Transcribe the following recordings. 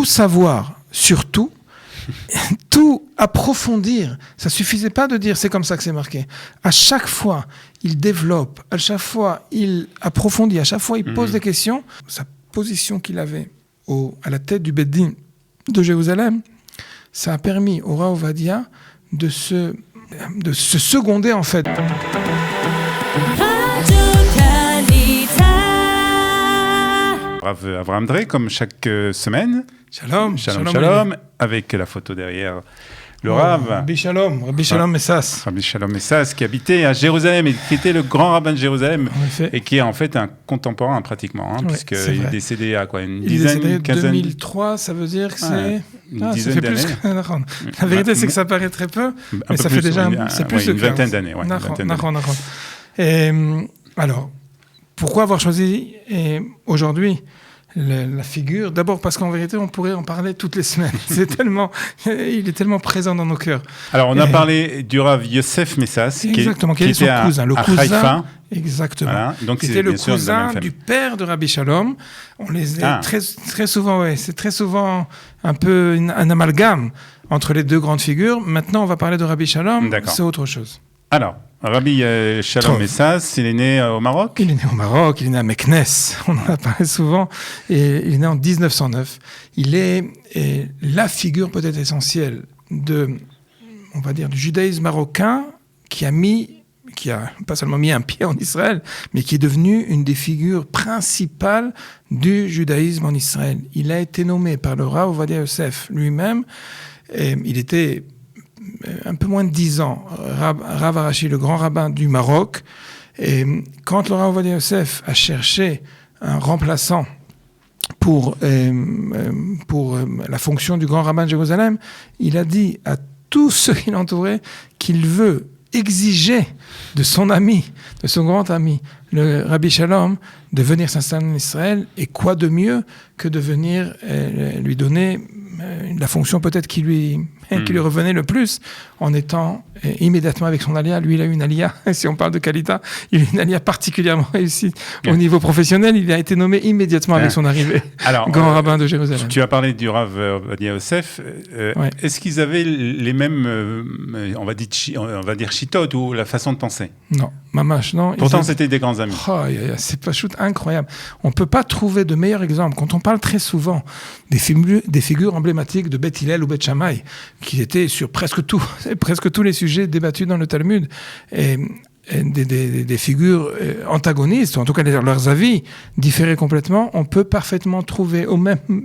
tout savoir sur tout, tout approfondir. Ça ne suffisait pas de dire c'est comme ça que c'est marqué. À chaque fois, il développe, à chaque fois, il approfondit, à chaque fois, il pose des questions. Sa position qu'il avait à la tête du Beth-Din de Jérusalem, ça a permis au Rav Ovadia de se seconder en fait. Rav Avraham Drey, comme chaque semaine. Shalom. Avec la photo derrière le Rav. Rabbi Shalom Messas. Rabbi Shalom Messas, qui habitait à Jérusalem et qui était le grand rabbin de Jérusalem. Et qui est en fait un contemporain pratiquement, puisqu'il est décédé à quoi, une dizaine, une quinzaine. 2003, ça veut dire que c'est... une dizaine d'années. La vérité, c'est que ça paraît très peu, mais ça fait déjà c'est plus de une vingtaine d'années. Et alors, pourquoi avoir choisi aujourd'hui la figure? D'abord parce qu'en vérité, on pourrait en parler toutes les semaines. Il est tellement présent dans nos cœurs. Alors, on a parlé du Rav Yosef Messas, qui était son cousin. Le cousin, Haïfa. Exactement. Voilà. Donc, c'était le cousin du père de Rabbi Shalom. On les est très souvent, c'est très souvent un peu un amalgame entre les deux grandes figures. Maintenant, on va parler de Rabbi Shalom. C'est autre chose. Alors, Rabbi Shalom Messas, il est né au Maroc? Il est né au Maroc, il est né à Meknes, on en a parlé souvent, et il est né en 1909. Il est la figure peut-être essentielle du judaïsme marocain qui a pas seulement mis un pied en Israël, mais qui est devenu une des figures principales du judaïsme en Israël. Il a été nommé par le Rav Ovadia Yosef lui-même, et il était un peu moins de 10 ans, Rav Arashi, le grand rabbin du Maroc. Et quand le Rav Ovadia Yosef a cherché un remplaçant pour la fonction du grand rabbin de Jérusalem, il a dit à tous ceux qui l'entouraient qu'il veut exiger de son ami, de son grand ami, le Rabbi Shalom, de venir s'installer en Israël. Et quoi de mieux que de venir lui donner la fonction peut-être qui lui revenait le plus, en étant immédiatement avec son alia. Lui, il a eu une alia, si on parle de Kalita, il a eu une alia particulièrement réussie au niveau professionnel. Il a été nommé immédiatement avec son arrivée, grand rabbin de Jérusalem. Tu as parlé du Rav Ovadia Yosef. Est-ce qu'ils avaient les mêmes, on va dire chitotes ou la façon de penser? Non, mamash, non. Pourtant, c'était des grands amis. C'est pas incroyable. On ne peut pas trouver de meilleur exemple. Quand on parle très souvent des figures emblématiques de Beth Hillel ou Beth Shammai, qui étaient sur presque tous les sujets débattus dans le Talmud, et des figures antagonistes, ou en tout cas leurs avis différaient complètement, on peut parfaitement trouver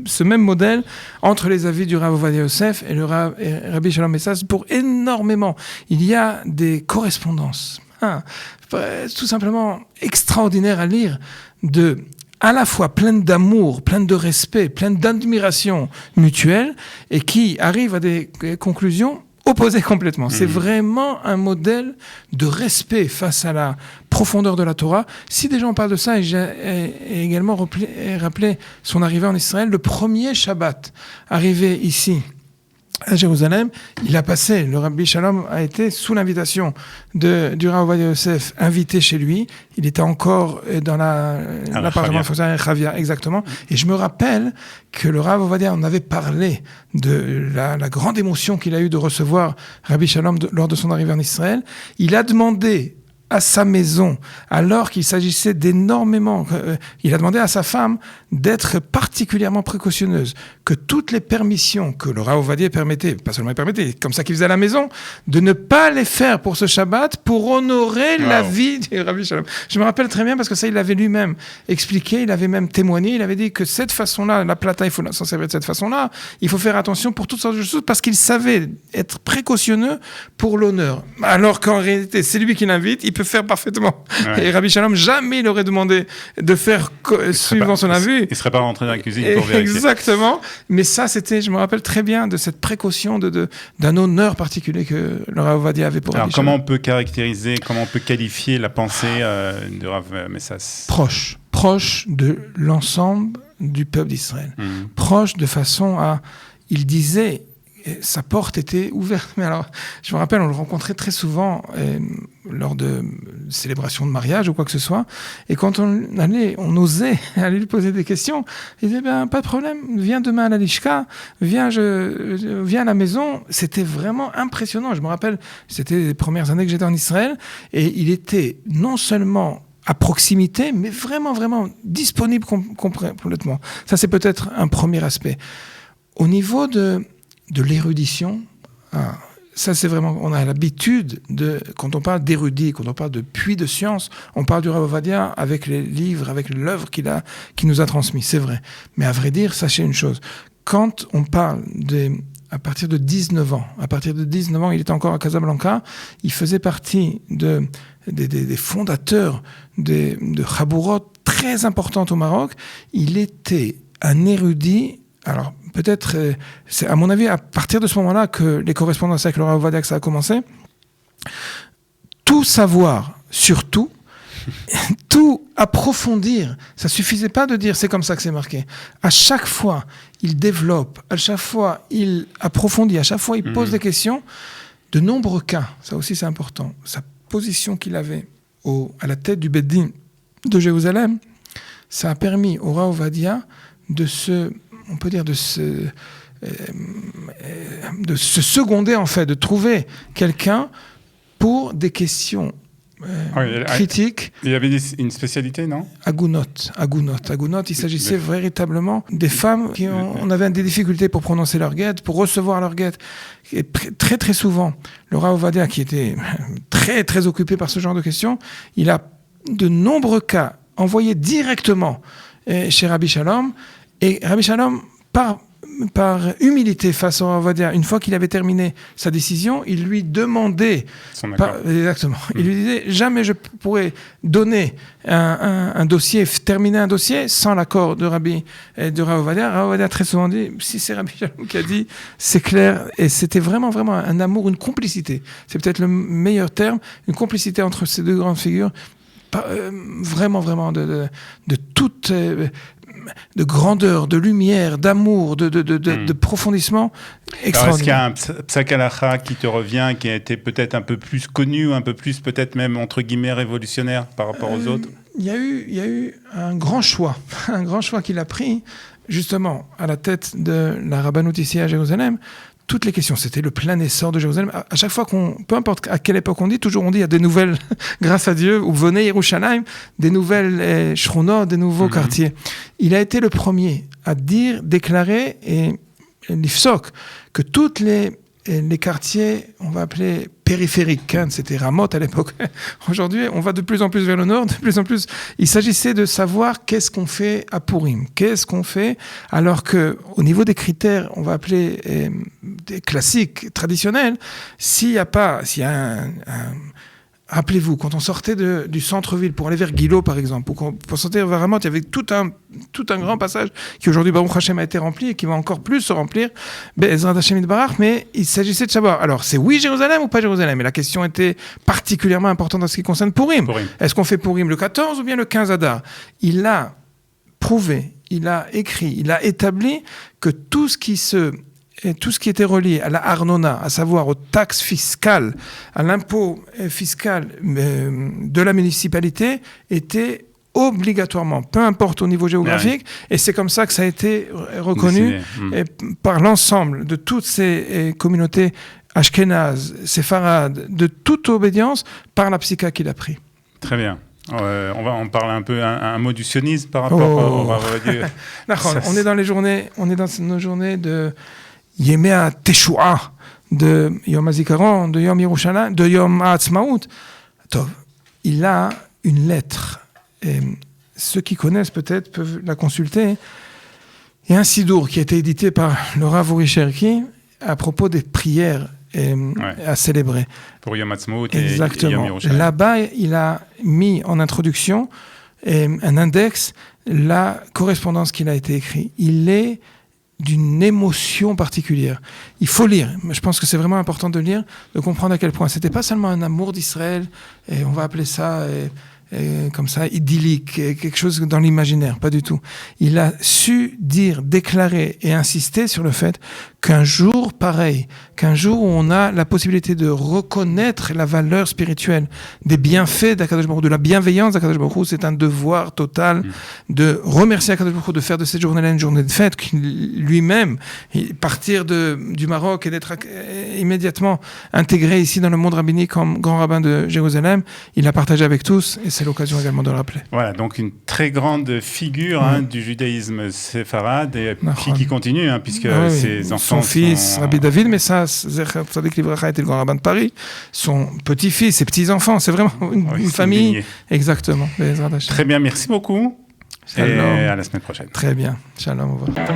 ce même modèle entre les avis du Rav Ovadia Yosef et Rabbi Shalom Messas pour énormément. Il y a des correspondances tout simplement extraordinaires à lire, à la fois pleine d'amour, pleine de respect, pleine d'admiration mutuelle, et qui arrivent à des conclusions opposées complètement. C'est vraiment un modèle de respect face à la profondeur de la Torah. Si déjà on parle de ça, et j'ai également rappelé son arrivée en Israël, le premier Shabbat arrivé ici à Jérusalem, le Rabbi Shalom a été sous l'invitation du Rav Ovadia Yosef, invité chez lui. Il était encore dans l'appartement de Chavia, exactement. Et je me rappelle que le Rav Ovadia en avait parlé de la grande émotion qu'il a eue de recevoir Rabbi Shalom lors de son arrivée en Israël. Il a demandé à sa maison, alors qu'il s'agissait d'énormément... il a demandé à sa femme d'être particulièrement précautionneuse, que toutes les permissions que le Rav Ovadia permettait, pas seulement il permettait, comme ça qu'il faisait à la maison, de ne pas les faire pour ce Shabbat, pour honorer la vie du Rabbi Shalom. Je me rappelle très bien parce que ça, il l'avait lui-même expliqué, il avait même témoigné, il avait dit que cette façon-là, la plata, il faut s'en servir de cette façon-là, il faut faire attention pour toutes sortes de choses, parce qu'il savait être précautionneux pour l'honneur. Alors qu'en réalité, c'est lui qui l'invite, il peut faire parfaitement. Et Rabbi Shalom, jamais il aurait demandé de faire suivant son avis. Il ne serait pas rentré dans la cuisine pour vérifier. Exactement. Mais ça, je me rappelle très bien de cette précaution d'un honneur particulier que le Rav Ovadia avait pour Rabbi Shalom. Comment on peut caractériser, comment on peut qualifier la pensée de Rav Messas? Proche de l'ensemble du peuple d'Israël. Proche de façon à... Il disait... sa porte était ouverte. Mais alors, je me rappelle, on le rencontrait très souvent lors de célébrations de mariage ou quoi que ce soit. Et quand on osait aller lui poser des questions, il disait pas de problème, viens demain à la Lishka, viens à la maison. C'était vraiment impressionnant. Je me rappelle, c'était les premières années que j'étais en Israël, et il était non seulement à proximité, mais vraiment, vraiment disponible complètement. Ça, c'est peut-être un premier aspect. Au niveau de l'érudition, ça, c'est vraiment, on a l'habitude quand on parle d'érudit, quand on parle de puits de science, on parle du Rav Ovadia avec les livres, avec l'œuvre qu'il nous a transmis, c'est vrai. Mais à vrai dire, sachez une chose, quand on parle à partir de 19 ans, il était encore à Casablanca, il faisait partie des fondateurs de Chabourot très importantes au Maroc. Il était un érudit. Alors, peut-être, c'est à mon avis, à partir de ce moment-là que les correspondances avec le Rav Ovadia, ça a commencé. Tout savoir sur tout, tout approfondir. Ça suffisait pas de dire c'est comme ça que c'est marqué. À chaque fois, il développe, à chaque fois, il approfondit, à chaque fois, il pose des questions. De nombreux cas, ça aussi c'est important, sa position qu'il avait à la tête du Beit Din de Jérusalem, ça a permis au Rav Ovadia de se seconder, en fait, de trouver quelqu'un pour des questions critiques. Il y avait une spécialité, non ? Agounot. Il s'agissait véritablement des femmes qui on avait des difficultés pour prononcer leur guette, pour recevoir leur guette. Et très, très souvent, le Rav Ovadia, qui était très, très occupé par ce genre de questions, il a de nombreux cas envoyés directement chez Rabbi Shalom. Et Rabbi Shalom, par humilité face au Rav Ovadia, une fois qu'il avait terminé sa décision, il lui demandait exactement. Il lui disait jamais je pourrais donner un dossier, terminer un dossier sans l'accord de Rav Ovadia. Rav Ovadia très souvent dit si c'est Rabbi Shalom qui a dit, c'est clair. Et c'était vraiment vraiment un amour, une complicité. C'est peut-être le meilleur terme, une complicité entre ces deux grandes figures. Vraiment vraiment de toute de grandeur, de lumière, d'amour, de profondissement extraordinaire. Alors, est-ce qu'il y a un psak halacha qui te revient, qui a été peut-être un peu plus connu, un peu plus peut-être même entre guillemets révolutionnaire par rapport aux autres ? Il y a eu un grand choix qu'il a pris justement à la tête de la rabbanout ici à Jérusalem. Toutes les questions, c'était le plein essor de Jérusalem. À chaque fois peu importe à quelle époque on dit, toujours on dit il y a des nouvelles, grâce à Dieu, ou venez Yerushalayim, des nouvelles Shronot, des nouveaux quartiers. Il a été le premier à déclarer et l'ifsok que toutes les quartiers, on va appeler périphériques, c'était Ramot à l'époque. Aujourd'hui, on va de plus en plus vers le nord, de plus en plus. Il s'agissait de savoir qu'est-ce qu'on fait à Purim, qu'est-ce qu'on fait, alors que au niveau des critères, on va appeler des classiques traditionnels, s'il y a un rappelez-vous, quand on sortait du centre-ville pour aller vers Guilo, par exemple, ou pour sortir vers Ramot, il y avait tout un grand passage qui aujourd'hui, Baruch Hashem, a été rempli et qui va encore plus se remplir, Bezrat Hashem Yitbarach, mais il s'agissait de savoir, alors c'est oui Jérusalem ou pas Jérusalem ? Et la question était particulièrement importante en ce qui concerne Purim. Est-ce qu'on fait Purim le 14 ou bien le 15 Adar ? Il a prouvé, il a écrit, il a établi que tout ce qui était relié à la Arnona, à savoir aux taxes fiscales, à l'impôt fiscal de la municipalité, était obligatoirement, peu importe au niveau géographique, et c'est comme ça que ça a été reconnu par l'ensemble de toutes ces communautés ashkénazes, séfarades, de toute obédience, par la psycha qu'il a pris. Très bien. On parle un mot du sionisme par rapport au Rav Ovadia. On est dans nos journées de Yemea Teshua, de Yom HaZikaron, de Yom Yerushalayim, de Yom HaAtzmaut. Il a une lettre, et ceux qui connaissent peut-être peuvent la consulter. Il y a un sidour qui a été édité par le Rav Uri Cherki à propos des prières à célébrer. Pour Yom HaAtzmaut et Yom Yerushalayim. Là-bas, il a mis en introduction un index, la correspondance qu'il a été écrite. Il est d'une émotion particulière. Il faut lire. Je pense que c'est vraiment important de lire, de comprendre à quel point c'était pas seulement un amour d'Israël, et on va appeler ça comme ça idyllique, quelque chose dans l'imaginaire, pas du tout. Il a su dire, déclarer et insister sur le fait qu'un jour pareil, qu'un jour où on a la possibilité de reconnaître la valeur spirituelle, des bienfaits d'Akadosh Baruch Hu, de la bienveillance d'Akadosh Baruch Hu, c'est un devoir total de remercier Akadosh Baruch Hu, de faire de cette journée-là une journée de fête, lui-même, partir du Maroc et d'être immédiatement intégré ici dans le monde rabbinique comme grand rabbin de Jérusalem, il a partagé avec tous et c'est l'occasion également de le rappeler. Voilà, donc une très grande figure du judaïsme séfarade et puis qui continue, puisque ses enfants son fils, Rabbi David Messas, Zecher Tzadik Livracha, était le grand rabbin de Paris, son petit-fils, ses petits-enfants, c'est vraiment une famille. Exactement. Très bien, merci beaucoup. Shalom. Et à la semaine prochaine. Très bien. Shalom. Au revoir.